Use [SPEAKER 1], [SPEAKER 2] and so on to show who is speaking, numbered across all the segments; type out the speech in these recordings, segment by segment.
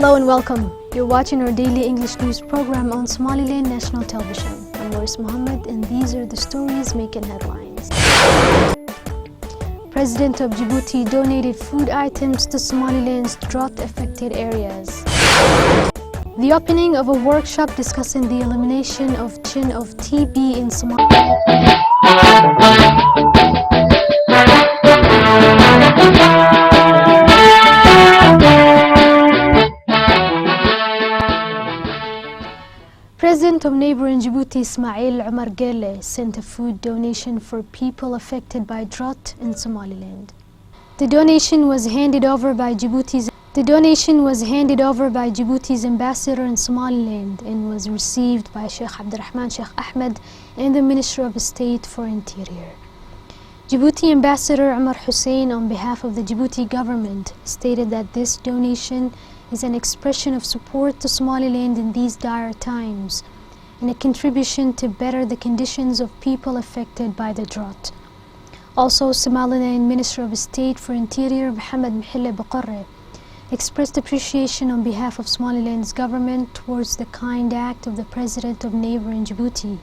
[SPEAKER 1] Hello and welcome. You're watching our daily English news program on Somaliland National Television. I'm Waris Mohammed and these are the stories making headlines. President of Djibouti donated food items to Somaliland's drought-affected areas. The opening of a workshop discussing the elimination of TB in Somalia. President of neighboring Djibouti, Ismail Omar Guelleh, sent a food donation for people affected by drought in Somaliland. The donation was handed over by Djibouti's ambassador in Somaliland and was received by Sheikh Abdurrahman Sheikh Ahmed and the Minister of State for Interior. Djibouti Ambassador Omar Hussein, on behalf of the Djibouti government, stated that this donation is an expression of support to Somaliland in these dire times and a contribution to better the conditions of people affected by the drought. Also, Somaliland Minister of State for Interior Mohammed Mihile Boqorre expressed appreciation on behalf of Somaliland's government towards the kind act of the President of neighboring Djibouti.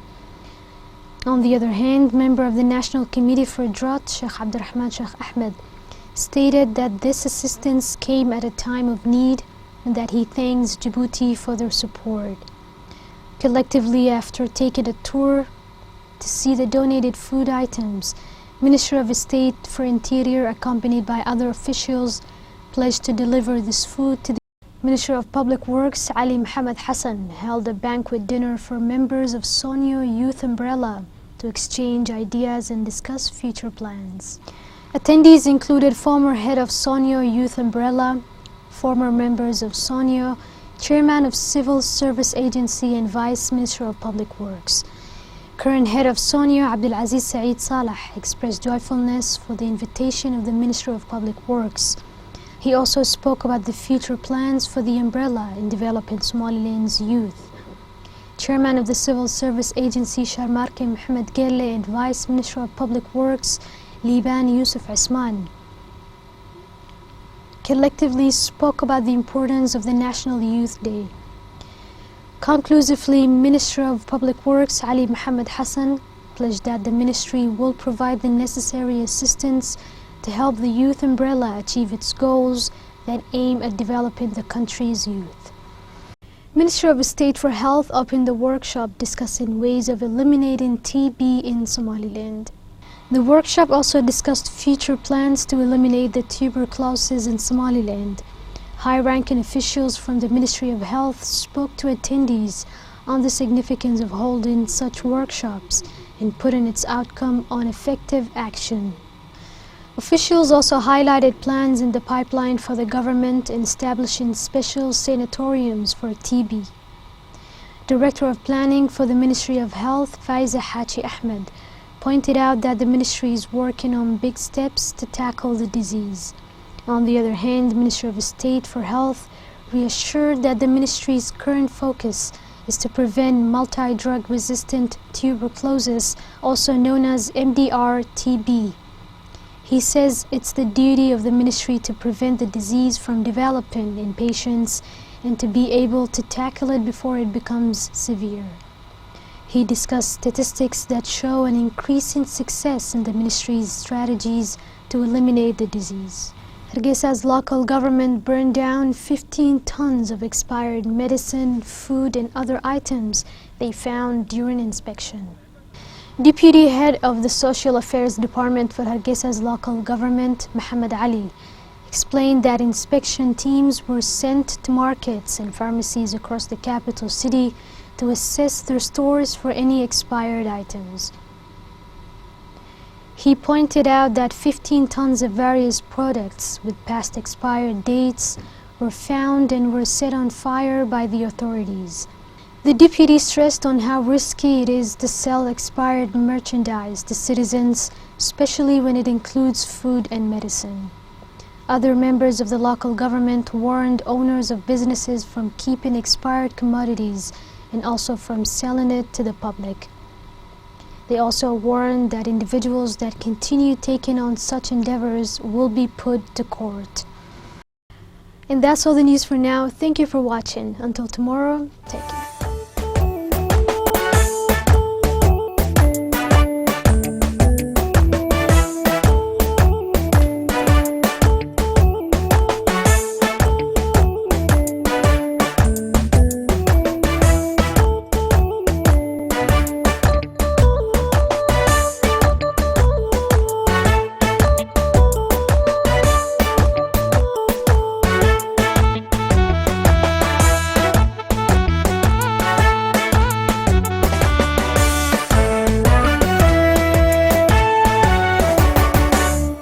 [SPEAKER 1] On the other hand, member of the National Committee for Drought, Sheikh Abdurrahman Sheikh Ahmed, stated that this assistance came at a time of need and that he thanks Djibouti for their support. Collectively, after taking a tour to see the donated food items, Minister of State for Interior, accompanied by other officials, pledged to deliver this food to the Minister of Public Works, Ali Mohammed Hassan, held a banquet dinner for members of Sonio Youth Umbrella to exchange ideas and discuss future plans. Attendees included former head of Sonio Youth Umbrella, former members of Sonio, Chairman of Civil Service Agency and Vice Minister of Public Works. Current head of Sonio, Abdulaziz Saeed Salah, expressed joyfulness for the invitation of the Minister of Public Works. He also spoke about the future plans for the umbrella in developing Somaliland's youth. Chairman of the Civil Service Agency, Sharmarke Mohammed Guelleh, and Vice Minister of Public Works, Liban Yusuf Asman, collectively spoke about the importance of the National Youth Day. Conclusively, Minister of Public Works Ali Mohammed Hassan pledged that the ministry will provide the necessary assistance to help the Youth Umbrella achieve its goals that aim at developing the country's youth. Minister of State for Health opened a workshop discussing ways of eliminating TB in Somaliland. The workshop also discussed future plans to eliminate the tuberculosis in Somaliland. High-ranking officials from the Ministry of Health spoke to attendees on the significance of holding such workshops and putting its outcome on effective action. Officials also highlighted plans in the pipeline for the government in establishing special sanatoriums for TB. Director of Planning for the Ministry of Health, Faiza Haji Ahmed, pointed out that the ministry is working on big steps to tackle the disease. On the other hand, Minister of State for Health reassured that the ministry's current focus is to prevent multi-drug resistant tuberculosis, also known as MDR-TB. He says it's the duty of the ministry to prevent the disease from developing in patients and to be able to tackle it before it becomes severe. He discussed statistics that show an increasing success in the ministry's strategies to eliminate the disease. Hargeisa's local government burned down 15 tons of expired medicine, food and other items they found during inspection. Deputy Head of the Social Affairs Department for Hargeisa's local government, Muhammad Ali, explained that inspection teams were sent to markets and pharmacies across the capital city to assess their stores for any expired items. He pointed out that 15 tons of various products with past expired dates were found and were set on fire by the authorities. The deputy stressed on how risky it is to sell expired merchandise to citizens, especially when it includes food and medicine. Other members of the local government warned owners of businesses from keeping expired commodities and also from selling it to the public. They also warned that individuals that continue taking on such endeavors will be put to court. And that's all the news for now. Thank you for watching. Until tomorrow, take care.